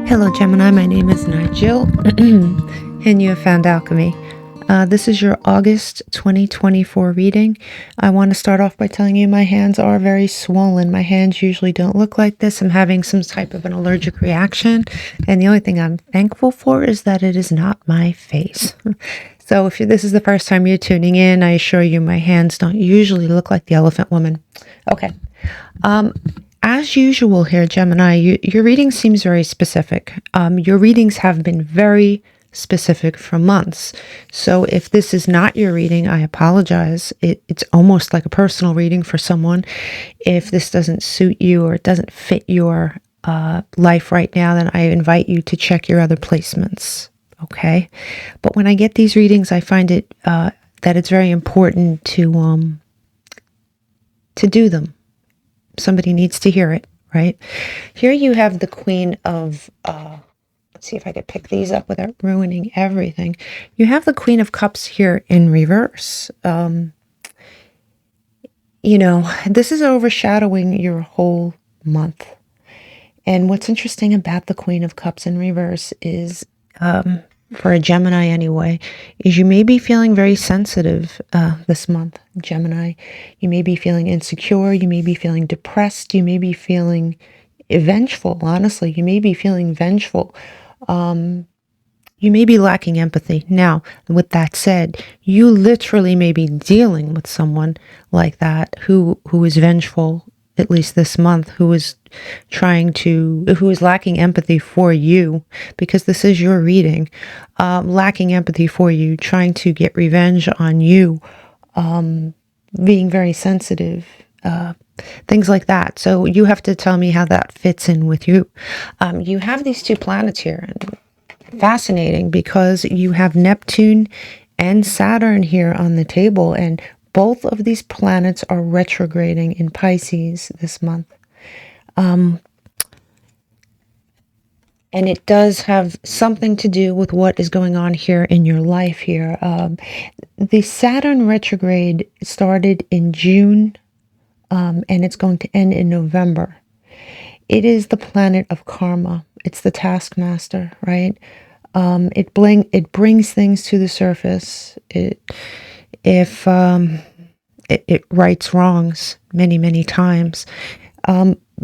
Hello Gemini, my name is Nigel and you have found alchemy. This is your August 2024 reading. I want to start off by telling you my hands are very swollen. My hands usually don't look like this. I'm having some type of an allergic reaction, and the only thing I'm thankful for is that it is not my face. So if this is the first time you're tuning in, I assure you my hands don't usually look like the elephant woman. Okay. As usual here, Gemini, your reading seems very specific. Your readings have been very specific for months. So if this is not your reading, I apologize. It's almost like a personal reading for someone. If this doesn't suit you or it doesn't fit your life right now, then I invite you to check your other placements. Okay? But when I get these readings, I find it that it's very important to do them. Somebody needs to hear it, right? Here you have the Queen of, let's see if I could pick these up without ruining everything. You have the Queen of Cups here in reverse. You know, this is overshadowing your whole month. And what's interesting about the Queen of Cups in reverse is, for a Gemini anyway, is you may be feeling very sensitive this month, Gemini. You may be feeling insecure. You may be feeling depressed. You may be feeling vengeful, honestly. You may be feeling vengeful. You may be lacking empathy. Now, with that said, you literally may be dealing with someone like that who is vengeful, at least this month, who is lacking empathy for you, because this is your reading, lacking empathy for you, trying to get revenge on you, being very sensitive, things like that. So you have to tell me how that fits in with you. You have these two planets here, and fascinating because you have Neptune and Saturn here on the table, and both of these planets are retrograding in Pisces this month. And it does have something to do with what is going on here in your life here. The Saturn retrograde started in June, and it's going to end in November. It is the planet of karma. It's the taskmaster, right? It brings things to the surface. It rights wrongs many, many times.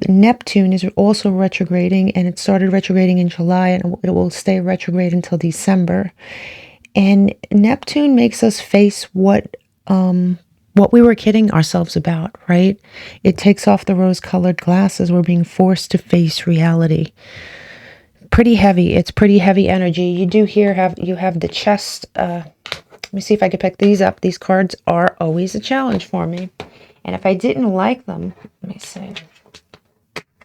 Neptune is also retrograding, and it started retrograding in July, and it will stay retrograde until December. And Neptune makes us face what we were kidding ourselves about, right? It takes off the rose-colored glasses. We're being forced to face reality. Pretty heavy. It's pretty heavy energy. You do here you have the chest. Let me see if I could pick these up. These cards are always a challenge for me. And if I didn't like them, let me see.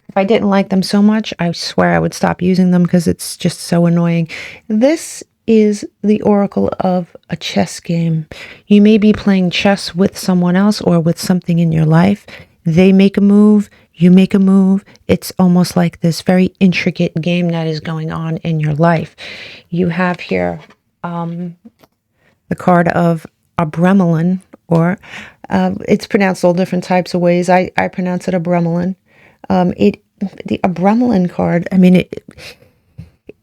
If I didn't like them so much, I swear I would stop using them because it's just so annoying. This is the oracle of a chess game. You may be playing chess with someone else or with something in your life. They make a move, you make a move. It's almost like this very intricate game that is going on in your life. You have here the card of Abremelin, or it's pronounced all different types of ways. I pronounce it Abremelin. The Abremelin card, I mean,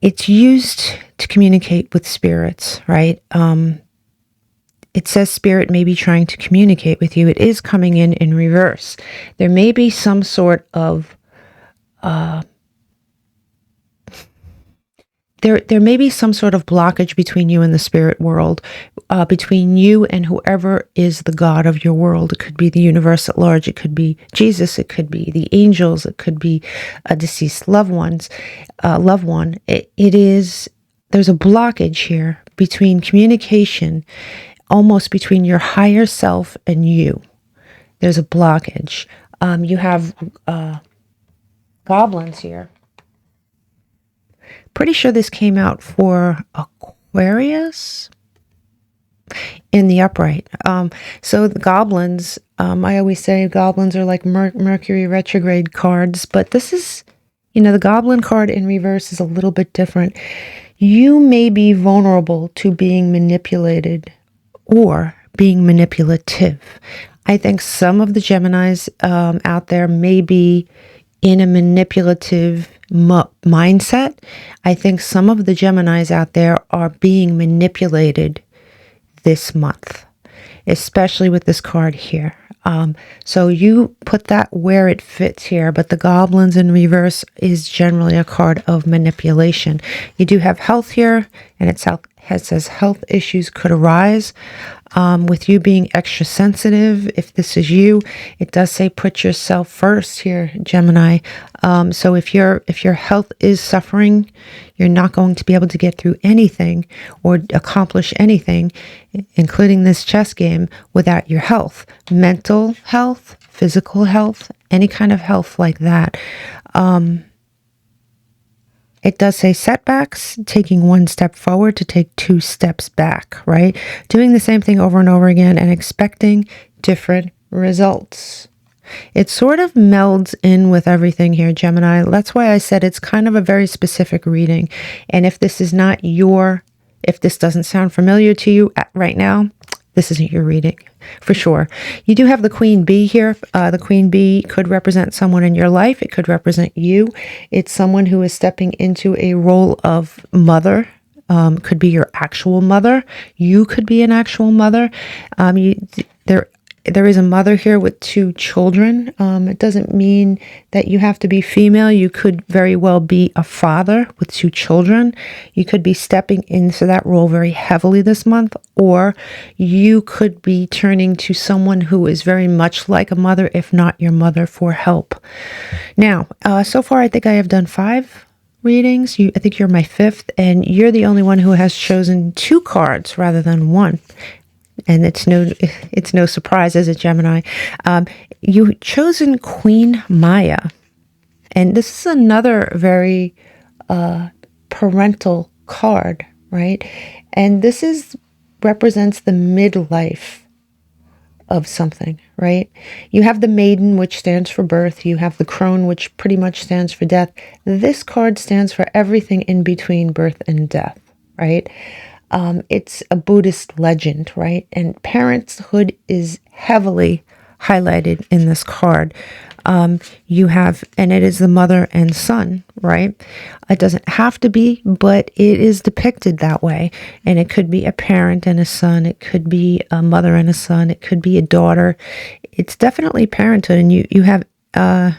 it's used to communicate with spirits, right? It says spirit may be trying to communicate with you. It is coming in reverse. There may be some sort of There may be some sort of blockage between you and the spirit world, between you and whoever is the God of your world. It could be the universe at large. It could be Jesus. It could be the angels. It could be a deceased loved one. There's a blockage here between communication, almost between your higher self and you. There's a blockage. You have goblins here. Pretty sure this came out for Aquarius in the upright. So the goblins, I always say goblins are like Mercury retrograde cards, but this is, the goblin card in reverse is a little bit different. You may be vulnerable to being manipulated or being manipulative. I think some of the Geminis out there may be in a manipulative mindset. I think some of the Geminis out there are being manipulated this month, especially with this card here. So you put that where it fits here, but the Goblins in reverse is generally a card of manipulation. You do have health here, and it says health issues could arise. With you being extra sensitive, if this is you, it does say put yourself first here, Gemini. So if your health is suffering, you're not going to be able to get through anything or accomplish anything, including this chess game, without your health. Mental health, physical health, any kind of health like that. It does say setbacks, taking one step forward to take two steps back, right? Doing the same thing over and over again and expecting different results. It sort of melds in with everything here, Gemini. That's why I said it's kind of a very specific reading. And if this is not if this doesn't sound familiar to you right now, this isn't your reading, for sure. You do have the Queen Bee here. The Queen Bee could represent someone in your life. It could represent you. It's someone who is stepping into a role of mother. Could be your actual mother. You could be an actual mother. There is a mother here with two children. It doesn't mean that you have to be female. You could very well be a father with two children. You could be stepping into that role very heavily this month, or you could be turning to someone who is very much like a mother, if not your mother, for help. Now, so far I think I have done 5 readings. I think you're my 5th, and you're the only one who has chosen 2 cards rather than 1. And it's no surprise as a Gemini. You've chosen Queen Maya. And this is another very parental card, right? And this represents the midlife of something, right? You have the maiden, which stands for birth. You have the crone, which pretty much stands for death. This card stands for everything in between birth and death, right? It's a Buddhist legend, right? And parenthood is heavily highlighted in this card. You have, and it is the mother and son, right? It doesn't have to be, but it is depicted that way. And it could be a parent and a son. It could be a mother and a son. It could be a daughter. It's definitely parenthood. And you have, I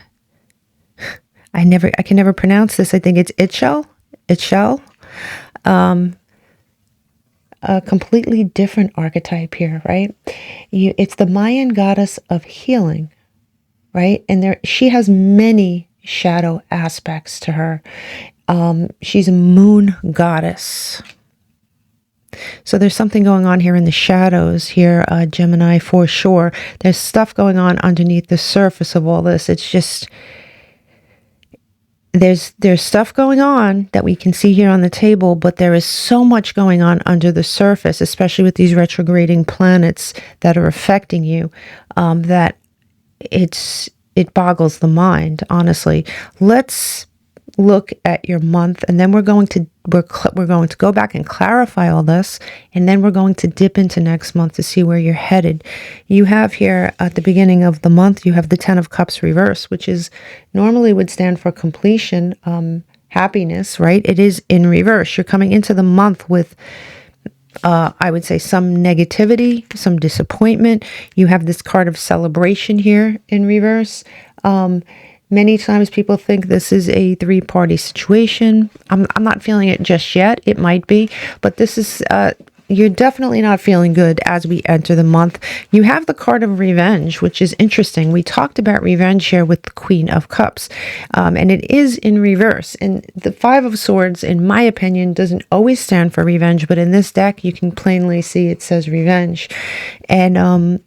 can never pronounce this. I think it's Itchel. A completely different archetype here, right? It's the Mayan goddess of healing, right? And she has many shadow aspects to her. She's a moon goddess. So there's something going on here in the shadows here, Gemini, for sure. There's stuff going on underneath the surface of all this. It's just, there's stuff going on that we can see here on the table, but there is so much going on under the surface, especially with these retrograding planets that are affecting you, that it boggles the mind, honestly. Let's look at your month, and then we're going to go back and clarify all this, and then we're going to dip into next month to see where you're headed. You have here at the beginning of the month, you have the 10 of Cups reverse, which is normally would stand for completion, happiness, right? It is in reverse. You're coming into the month with I would say some negativity, some disappointment. You have this card of celebration here in reverse. Many times people think this is a 3-party situation. I'm not feeling it just yet. It might be, but this is, you're definitely not feeling good as we enter the month. You have the card of revenge, which is interesting. We talked about revenge here with the Queen of Cups, and it is in reverse. And the 5 of Swords, in my opinion, doesn't always stand for revenge, but in this deck, you can plainly see it says revenge. And,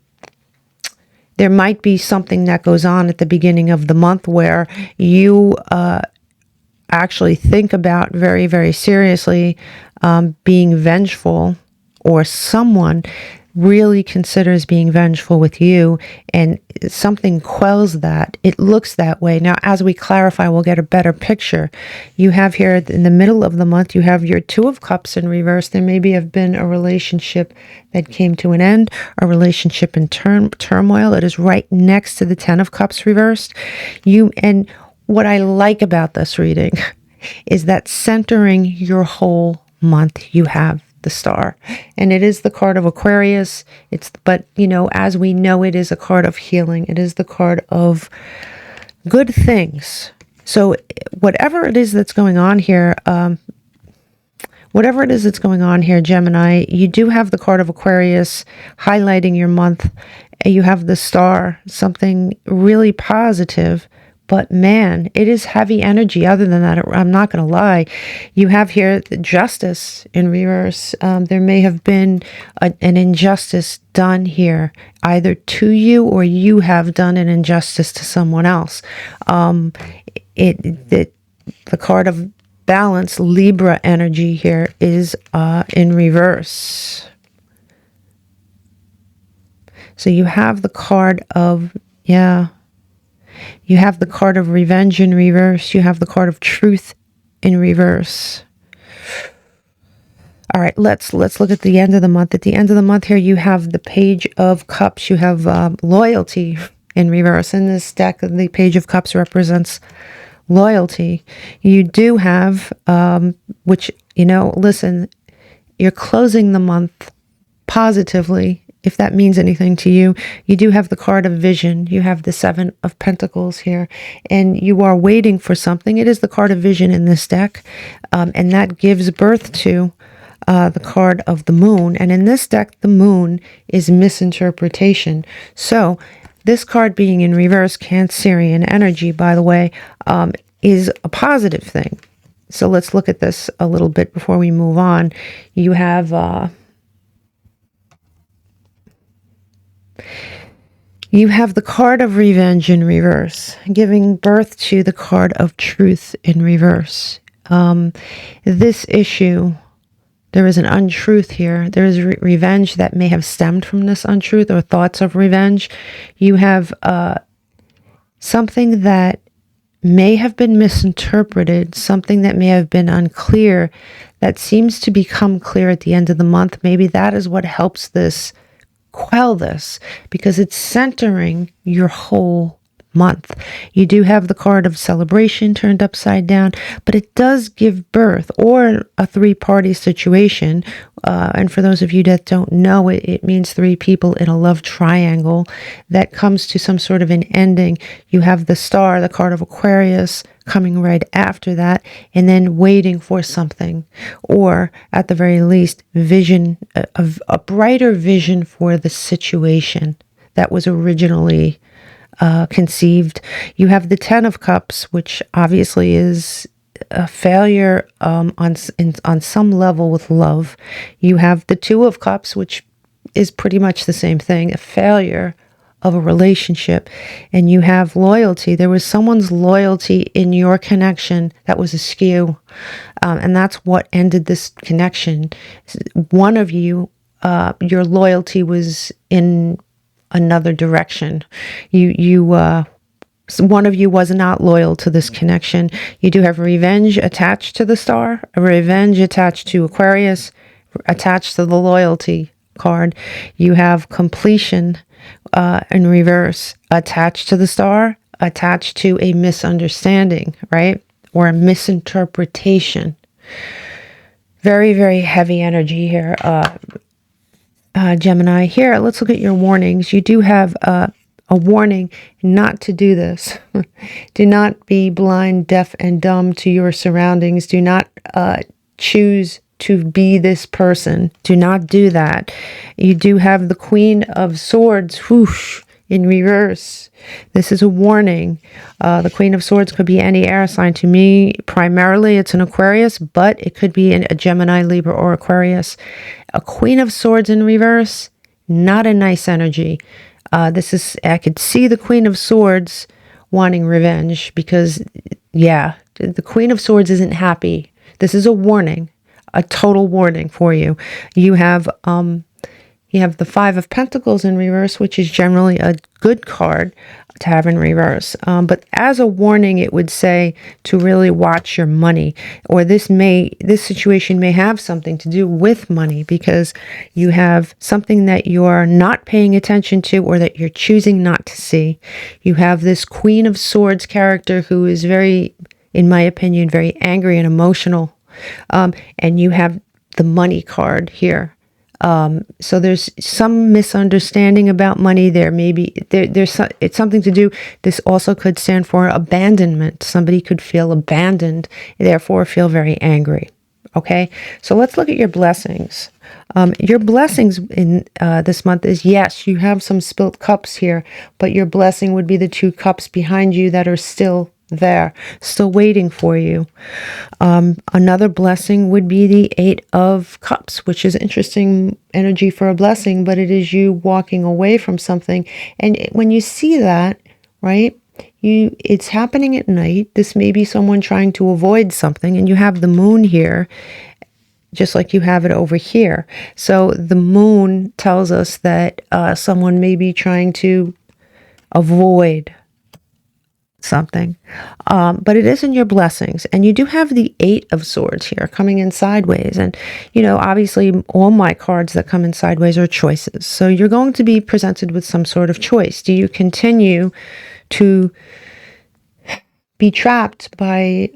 there might be something that goes on at the beginning of the month where you actually think about very, very seriously being vengeful, or someone really considers being vengeful with you, and something quells that. It looks that way. Now, as we clarify, we'll get a better picture. You have here in the middle of the month, you have your 2 of Cups in reverse. There maybe have been a relationship that came to an end, a relationship in turmoil. It is right next to the 10 of Cups reversed. And what I like about this reading is that centering your whole month, you have the star, and it is the card of Aquarius. But you know, as we know, it is a card of healing. It is the card of good things. So whatever it is that's going on here, Gemini, you do have the card of Aquarius highlighting your month. You have the star, something really positive. But man, it is heavy energy. Other than that, I'm not going to lie. You have here the justice in reverse. There may have been an injustice done here, either to you or you have done an injustice to someone else. The card of balance, Libra energy here, is in reverse. So you have the card of, you have the card of revenge in reverse. You have the card of truth in reverse. All right, let's look at the end of the month. At the end of the month here, you have the Page of Cups. You have loyalty in reverse. In this deck, the Page of Cups represents loyalty. You do have, which, you know, listen, you're closing the month positively, if that means anything to you. You do have the card of vision. You have the Seven of Pentacles here, and you are waiting for something. It is the card of vision in this deck, and that gives birth to the card of the moon. And in this deck, the moon is misinterpretation. So this card being in reverse, Cancerian energy, by the way, is a positive thing. So let's look at this a little bit before we move on. You have the card of revenge in reverse, giving birth to the card of truth in reverse. This issue, there is an untruth here. There is revenge that may have stemmed from this untruth, or thoughts of revenge. You have something that may have been misinterpreted, something that may have been unclear, that seems to become clear at the end of the month. Maybe that is what helps this quell this, because it's centering your whole month. You do have the card of celebration turned upside down, but it does give birth, or a three-party situation. And for those of you that don't know, it means three people in a love triangle that comes to some sort of an ending. You have the star, the card of Aquarius, coming right after that, and then waiting for something, or at the very least, vision, a brighter vision for the situation that was originally conceived. You have the Ten of Cups, which obviously is a failure on some level with love. You have the Two of Cups, which is pretty much the same thing, a failure of a relationship. And you have loyalty. There was someone's loyalty in your connection that was askew, and that's what ended this connection. One of you, your loyalty was in another direction. One of you was not loyal to this connection. You do have revenge attached to the star, a revenge attached to Aquarius, attached to the loyalty card. You have completion in reverse, attached to the star, attached to a misunderstanding, right? Or a misinterpretation. Very, very heavy energy here. Gemini. Here, let's look at your warnings. You do have a warning not to do this. Do not be blind, deaf, and dumb to your surroundings. Do not choose to be this person. Do not do that. You do have the Queen of Swords, whoosh, in reverse. This is a warning. The Queen of Swords could be any air sign. To me, primarily, it's an Aquarius, but it could be a Gemini, Libra, or Aquarius. A Queen of Swords in reverse, not a nice energy. I could see the Queen of Swords wanting revenge, because, yeah, the Queen of Swords isn't happy. This is a warning, a total warning for you. You have You have the Five of Pentacles in reverse, which is generally a good card to have in reverse. But as a warning, it would say to really watch your money, or this situation may have something to do with money, because you have something that you're not paying attention to or that you're choosing not to see. You have this Queen of Swords character who is very, in my opinion, very angry and emotional. And you have the money card here. So there's some misunderstanding about money. It's something to do. This also could stand for abandonment. Somebody could feel abandoned, therefore feel very angry. Okay, so let's look at your blessings. Your blessings in this month is, yes, you have some spilt cups here, but your blessing would be the 2 cups behind you that are still there, still waiting for you. Another blessing would be the 8 of Cups, which is interesting energy for a blessing, but it is you walking away from something. And when you see that, right, it's happening at night. This may be someone trying to avoid something, and you have the moon here, just like you have it over here. So the moon tells us that someone may be trying to avoid something, but it isn't your blessings. And you do have the 8 of Swords here coming in sideways, and obviously all my cards that come in sideways are choices. So you're going to be presented with some sort of choice. Do you continue to be trapped by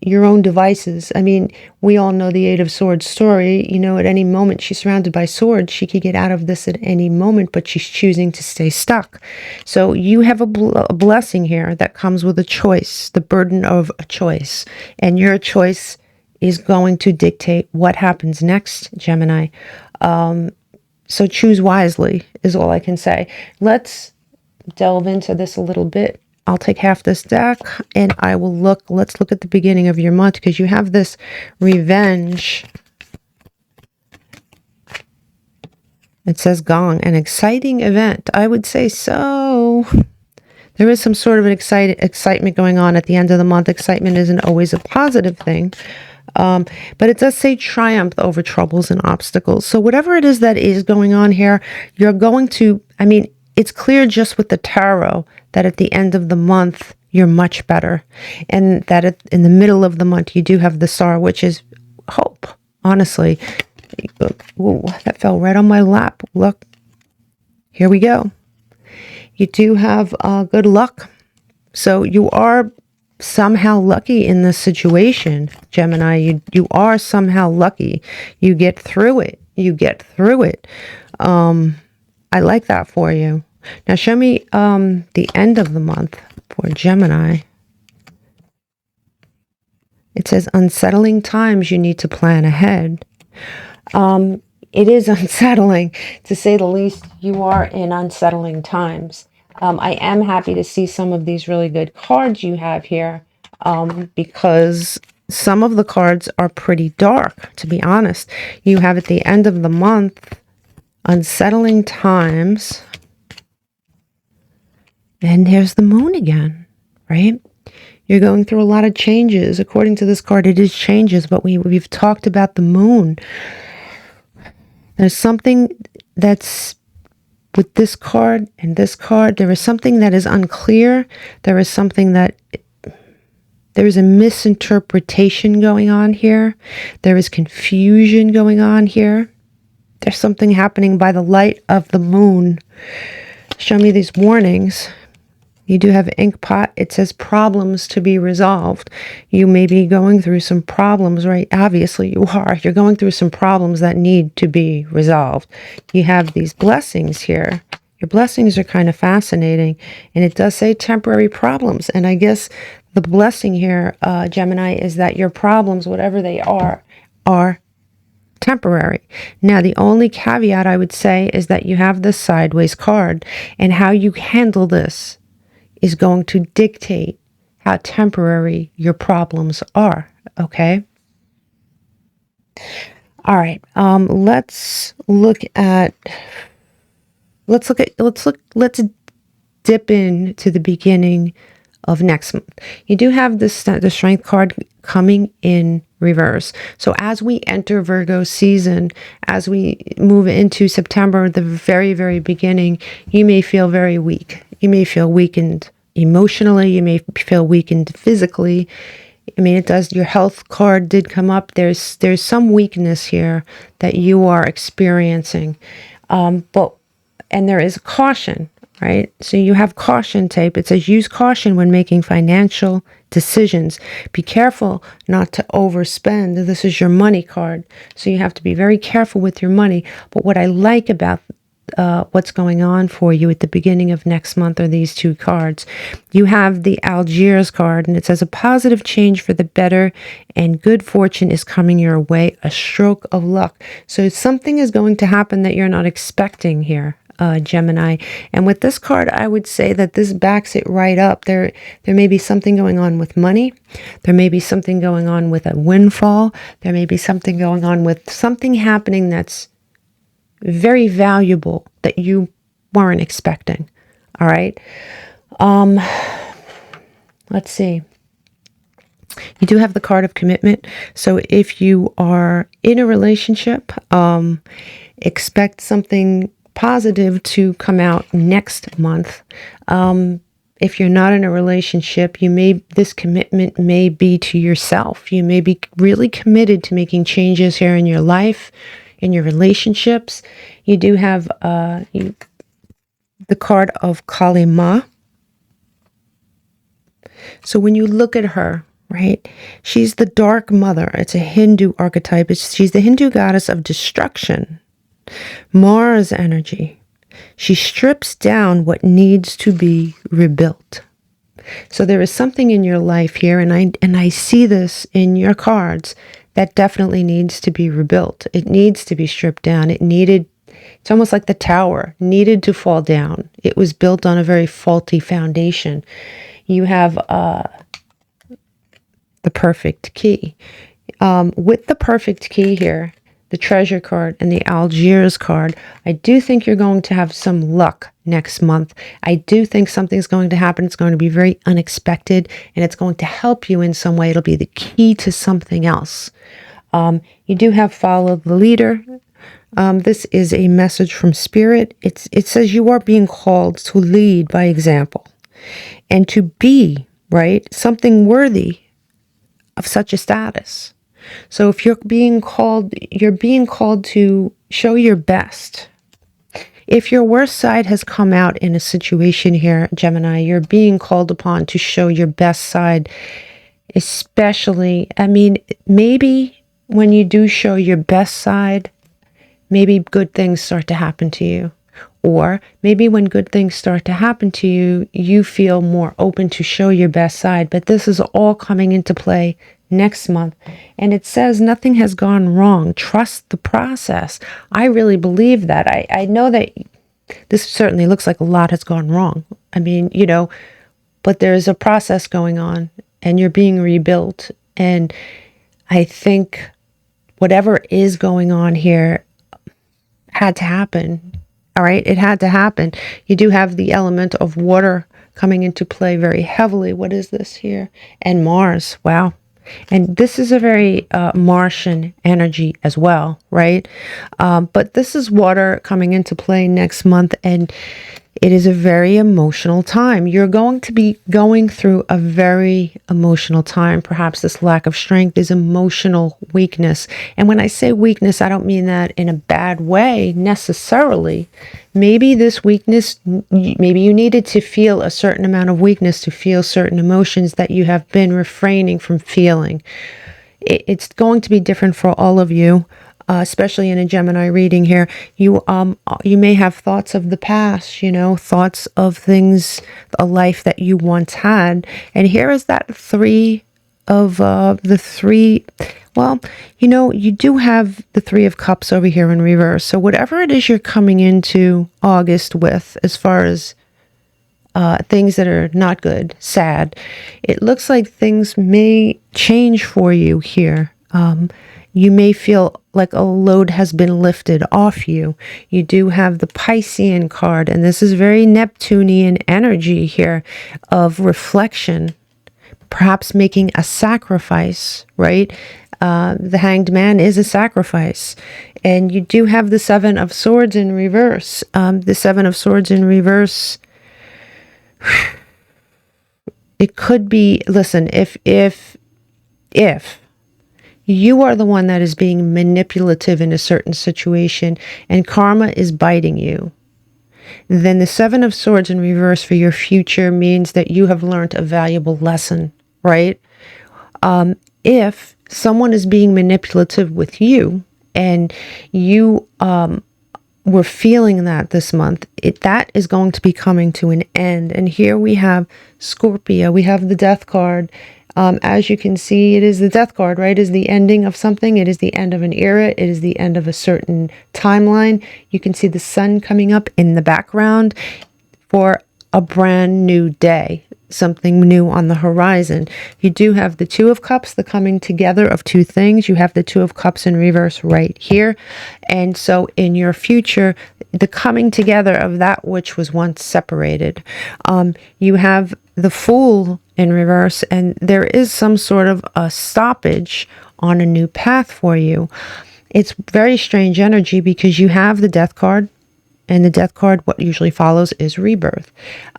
your own devices? I mean, we all know the 8 of Swords story. At any moment she's surrounded by swords. She could get out of this at any moment, but she's choosing to stay stuck. So you have a blessing here that comes with a choice, the burden of a choice. And your choice is going to dictate what happens next, Gemini. So choose wisely is all I can say. Let's delve into this a little bit. I'll take half this deck and let's look at the beginning of your month, because you have this revenge. It says gong, an exciting event. I would say so. There is some sort of an excitement going on at the end of the month. Excitement isn't always a positive thing. But it does say triumph over troubles and obstacles. So whatever it is that is going on here, you're going to, it's clear just with the tarot that at the end of the month, you're much better. And that in the middle of the month, you do have the Star, which is hope, honestly. Ooh, that fell right on my lap. Look, here we go. You do have good luck. So you are somehow lucky in this situation, Gemini. You are somehow lucky. You get through it. You get through it. I like that for you. Now show me the end of the month for Gemini. It says unsettling times, you need to plan ahead. It is unsettling, to say the least. You are in unsettling times. I am happy to see some of these really good cards you have here, because some of the cards are pretty dark, to be honest. You have at the end of the month, unsettling times. And there's the moon again, right? You're going through a lot of changes. According to this card, it is changes, but we've talked about the moon. There's something that's with this card and this card. There is something that is unclear. There is something that there is a misinterpretation going on here. There is confusion going on here. There's something happening by the light of the moon. Show me these warnings. You do have ink pot. It says problems to be resolved. You may be going through some problems, right? Obviously you are. You're going through some problems that need to be resolved. You have these blessings here. Your blessings are kind of fascinating. And it does say temporary problems. And I guess the blessing here, Gemini, is that your problems, whatever they are temporary. Now, the only caveat I would say is that you have this sideways card, and how you handle this is going to dictate how temporary your problems are. Okay. All right. Let's dip into the beginning of next month. You do have the strength card coming in reverse. So as we enter Virgo season, as we move into September, the very, very beginning, you may feel very weak. You may feel weakened emotionally. You may feel weakened physically. I mean, it does. Your health card did come up. There's some weakness here that you are experiencing. And there is caution, right? So you have caution tape. It says use caution when making financial decisions. Be careful not to overspend. This is your money card. So you have to be very careful with your money. But what I like about what's going on for you at the beginning of next month are these two cards. You have the Algiers card, and it says a positive change for the better and good fortune is coming your way, a stroke of luck. So something is going to happen that you're not expecting here, Gemini. And with this card, I would say that this backs it right up. There may be something going on with money. There may be something going on with a windfall. There may be something going on with something happening that's very valuable that you weren't expecting. All right. Let's see. You do have the card of commitment. So if you are in a relationship, expect something positive to come out next month. If you're not in a relationship, this commitment may be to yourself. You may be really committed to making changes here in your life, in your relationships. You do have the card of Kali Ma. So when you look at her, right, she's the dark mother. It's a Hindu archetype. She's the Hindu goddess of destruction, Mars energy. She strips down what needs to be rebuilt. So there is something in your life here, and I see this in your cards, that definitely needs to be rebuilt. It needs to be stripped down. It's almost like the tower needed to fall down. It was built on a very faulty foundation. You have the perfect key. With the perfect key here, the treasure card and the Algiers card, I do think you're going to have some luck next month. I do think something's going to happen. It's going to be very unexpected, and it's going to help you in some way. It'll be the key to something else. You do have follow the leader. This is a message from Spirit. It says you are being called to lead by example and to be, right, something worthy of such a status. So if you're being called to show your best. If your worst side has come out in a situation here, Gemini, you're being called upon to show your best side, especially, I mean, maybe when you do show your best side, maybe good things start to happen to you. Or maybe when good things start to happen to you, you feel more open to show your best side. But this is all coming into play next month. And it says nothing has gone wrong. Trust the process. I really believe that. I know that this certainly looks like a lot has gone wrong. I mean, but there's a process going on and you're being rebuilt. And I think whatever is going on here had to happen. All right, it had to happen. You do have the element of water coming into play very heavily. What is this here? And Mars. Wow. And this is a very Martian energy as well, right? But this is water coming into play next month, and it is a very emotional time. You're going to be going through a very emotional time. Perhaps this lack of strength is emotional weakness. And when I say weakness, I don't mean that in a bad way necessarily. Maybe this weakness, maybe you needed to feel a certain amount of weakness to feel certain emotions that you have been refraining from feeling. It's going to be different for all of you. Especially in a Gemini reading here, you may have thoughts of the past, thoughts of things, a life that you once had. And here is that three of the three. Well, you do have the Three of Cups over here in reverse. So whatever it is you're coming into August with, as far as things that are not good, sad, it looks like things may change for you here. You may feel like a load has been lifted off you. You do have the Piscean card, and this is very Neptunian energy here of reflection, perhaps making a sacrifice, right? The Hanged Man is a sacrifice. And you do have the Seven of Swords in reverse. The Seven of Swords in reverse, it could be, listen, if you are the one that is being manipulative in a certain situation and karma is biting you, then the Seven of Swords in reverse for your future means that you have learned a valuable lesson, right? If someone is being manipulative with you and you were feeling that this month, that is going to be coming to an end. And here we have Scorpio, we have the Death card. As you can see, it is the Death card, right? It is the ending of something. It is the end of an era. It is the end of a certain timeline. You can see the sun coming up in the background for a brand new day, something new on the horizon. You do have the Two of Cups, the coming together of two things. You have the Two of Cups in reverse right here. And so in your future, the coming together of that which was once separated. You have the Fool in reverse, and there is some sort of a stoppage on a new path for you. It's very strange energy because you have the Death card, and the Death card, what usually follows is rebirth.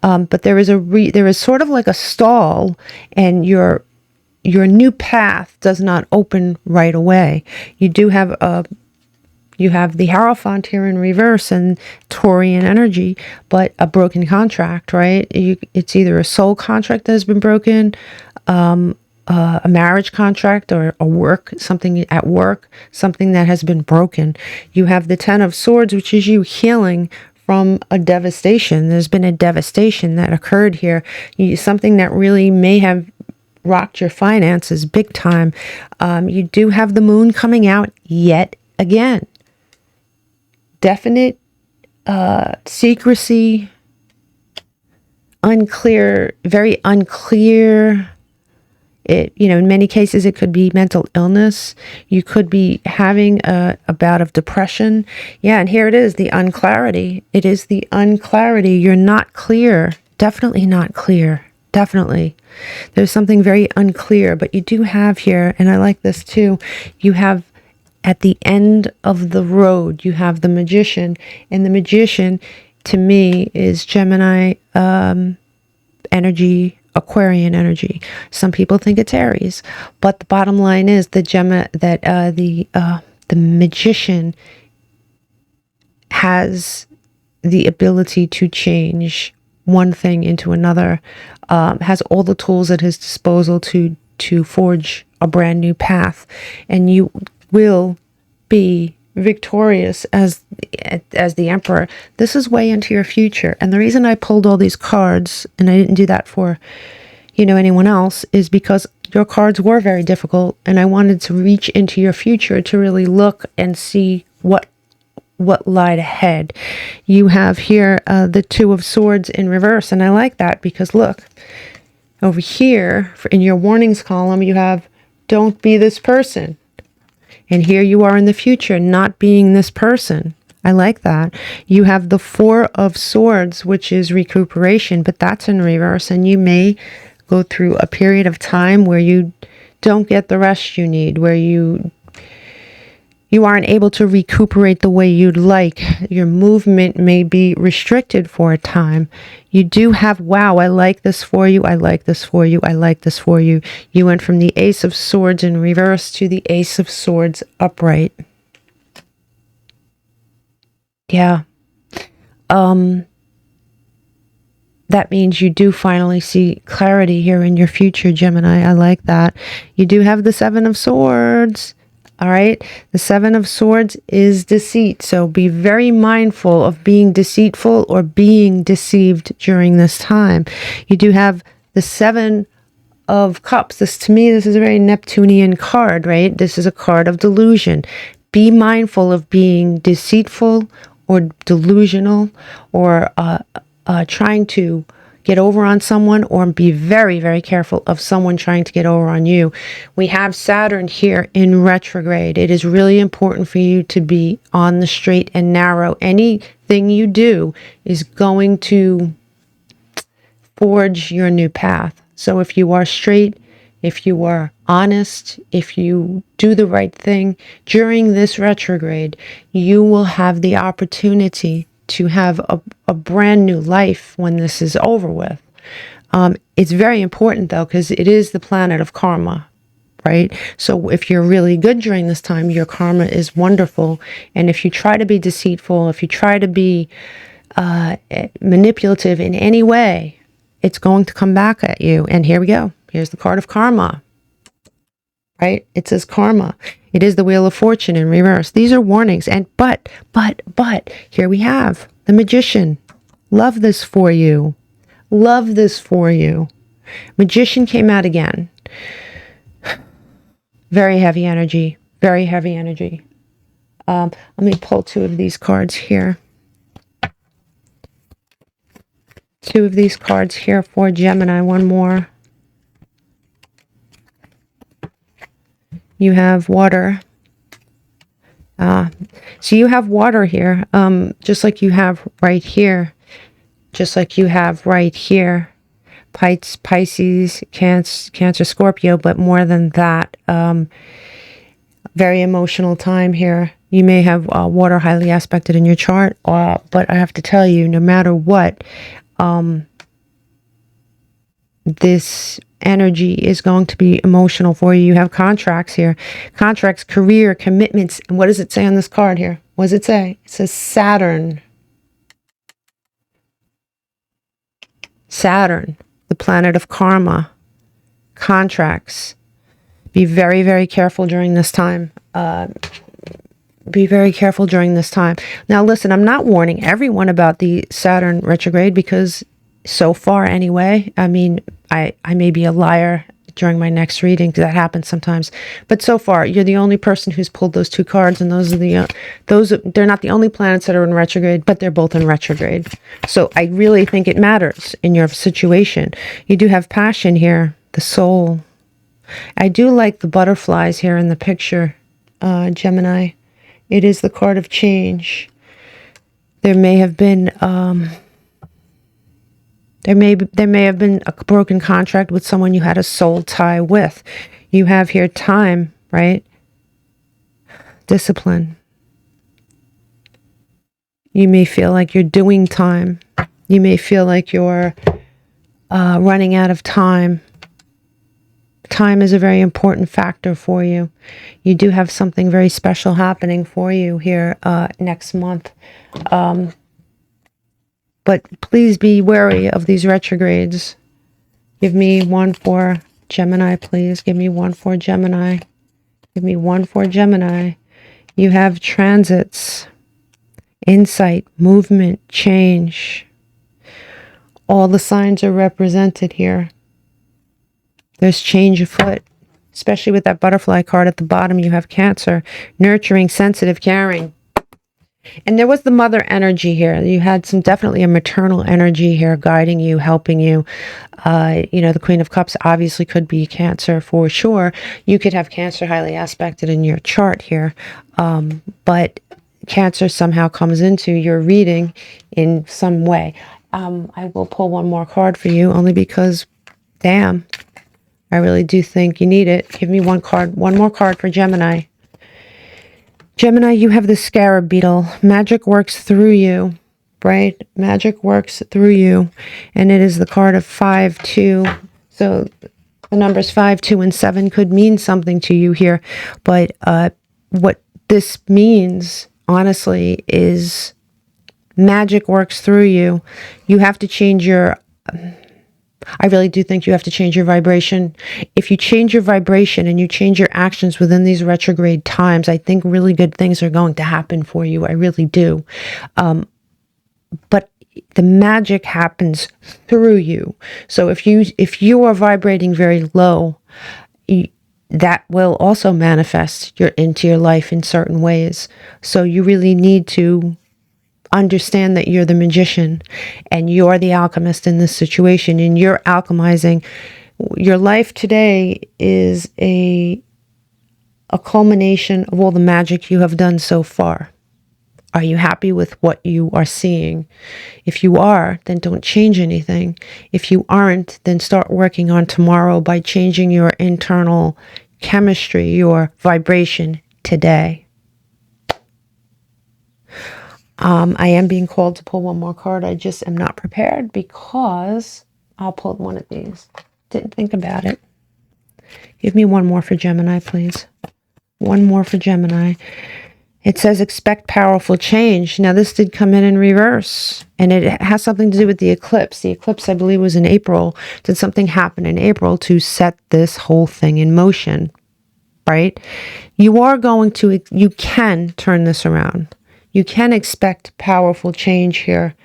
But there is sort of like a stall, and your new path does not open right away. You do have you have the Hierophant here in reverse and Taurian energy, but a broken contract, right? It's either a soul contract that has been broken, a marriage contract, or something at work, something that has been broken. You have the Ten of Swords, which is you healing from a devastation. There's been a devastation that occurred here. Something that really may have rocked your finances big time. You do have the Moon coming out yet again. Definite secrecy, unclear, very unclear. In many cases, it could be mental illness. You could be having a bout of depression. Yeah, and here it is, the unclarity. It is the unclarity. You're not clear. Definitely not clear. Definitely. There's something very unclear, but you do have here, and I like this too, you have at the end of the road, you have the Magician, and the Magician, to me, is Gemini energy, Aquarian energy. Some people think it's Aries, but the bottom line is the Magician has the ability to change one thing into another, has all the tools at his disposal to forge a brand new path, and you will be victorious as the Emperor. This is way into your future, and the reason I pulled all these cards, and I didn't do that for anyone else, is because your cards were very difficult, and I wanted to reach into your future to really look and see what lied ahead. You have here the Two of Swords in reverse, and I like that because look over here in your warnings column, you have don't be this person. And here you are in the future, not being this person. I like that. You have the Four of Swords, which is recuperation, but that's in reverse. And you may go through a period of time where you don't get the rest you need, where you aren't able to recuperate the way you'd like. Your movement may be restricted for a time. You do have, wow, I like this for you, I like this for you, I like this for you. You went from the Ace of Swords in reverse to the Ace of Swords upright. Yeah. That means you do finally see clarity here in your future, Gemini. I like that. You do have the Seven of Swords. All right. The Seven of Swords is deceit. So be very mindful of being deceitful or being deceived during this time. You do have the Seven of Cups. To me, this is a very Neptunian card, right? This is a card of delusion. Be mindful of being deceitful or delusional or trying to get over on someone, or be very, very careful of someone trying to get over on you. We have Saturn here in retrograde. It is really important for you to be on the straight and narrow. Anything you do is going to forge your new path. So if you are straight, if you are honest, if you do the right thing during this retrograde, you will have the opportunity to have a brand new life when this is over with. It's very important though, because it is the planet of karma, right? So if you're really good during this time, your karma is wonderful. And if you try to be deceitful, if you try to be manipulative in any way, it's going to come back at you. And here we go. Here's the card of karma, right? It says karma. It is the Wheel of Fortune in reverse. These are warnings. And but, here we have the Magician. Love this for you. Love this for you. Magician came out again. Very heavy energy. Very heavy energy. Let me pull two of these cards here. Two of these cards here for Gemini. One more. You have water. So you have water here, just like you have right here. Just like you have right here. Pisces, Cancer, Scorpio, but more than that, very emotional time here. You may have water highly aspected in your chart, but I have to tell you, no matter what, this energy is going to be emotional for you. You have contracts here. Contracts, career, commitments. And what does it say on this card here? What does it say? It says Saturn. Saturn, the planet of karma, contracts. Be very, very careful during this time. Be very careful during this time. Now, listen, I'm not warning everyone about the Saturn retrograde because so far anyway, I mean, I may be a liar during my next reading because that happens sometimes. But so far, you're the only person who's pulled those two cards, and those are they're not the only planets that are in retrograde, but they're both in retrograde. So I really think it matters in your situation. You do have passion here, the soul. I do like the butterflies here in the picture, Gemini. It is the card of change. There may have been there may have been a broken contract with someone you had a soul tie with. You have here time, right? Discipline. You may feel like you're doing time. You may feel like you're running out of time. Time is a very important factor for you. You do have something very special happening for you here next month. But please be wary of these retrogrades. Give me one for Gemini, please. Give me one for Gemini. Give me one for Gemini. You have transits, insight, movement, change. All the signs are represented here. There's change afoot, especially with that butterfly card at the bottom. You have Cancer, nurturing, sensitive, caring. And there was the mother energy here. You had definitely a maternal energy here guiding you, helping you. You know, the Queen of Cups obviously could be Cancer for sure. You could have Cancer highly aspected in your chart here. But Cancer somehow comes into your reading in some way. I will pull one more card for you only because, damn, I really do think you need it. Give me one more card for Gemini. Gemini, you have the scarab beetle. Magic works through you, right? Magic works through you. And it is the card of 5, 2. So the numbers 5, 2, and 7 could mean something to you here. But what this means, honestly, is magic works through you. You have to change your... I really do think you have to change your vibration. If you change your vibration and you change your actions within these retrograde times, I think really good things are going to happen for you. I really do. But the magic happens through you. So if you are vibrating very low, that will also manifest into your life in certain ways. So you really need to understand that you're the magician and you're the alchemist in this situation, and you're alchemizing. Your life today is a culmination of all the magic you have done so far. Are you happy with what you are seeing? If you are, then don't change anything. If you aren't, then start working on tomorrow by changing your internal chemistry, your vibration today. I am being called to pull one more card. I just am not prepared because I'll pull one of these. Didn't think about it. Give me one more for Gemini, please. One more for Gemini. It says expect powerful change. Now, this did come in reverse, and it has something to do with the eclipse. The eclipse, I believe, was in April. Did something happen in April to set this whole thing in motion, right? You are going to, you can turn this around. You can expect powerful change here,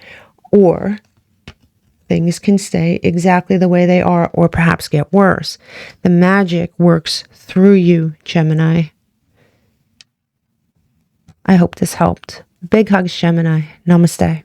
or things can stay exactly the way they are, or perhaps get worse. The magic works through you, Gemini. I hope this helped. Big hugs, Gemini. Namaste.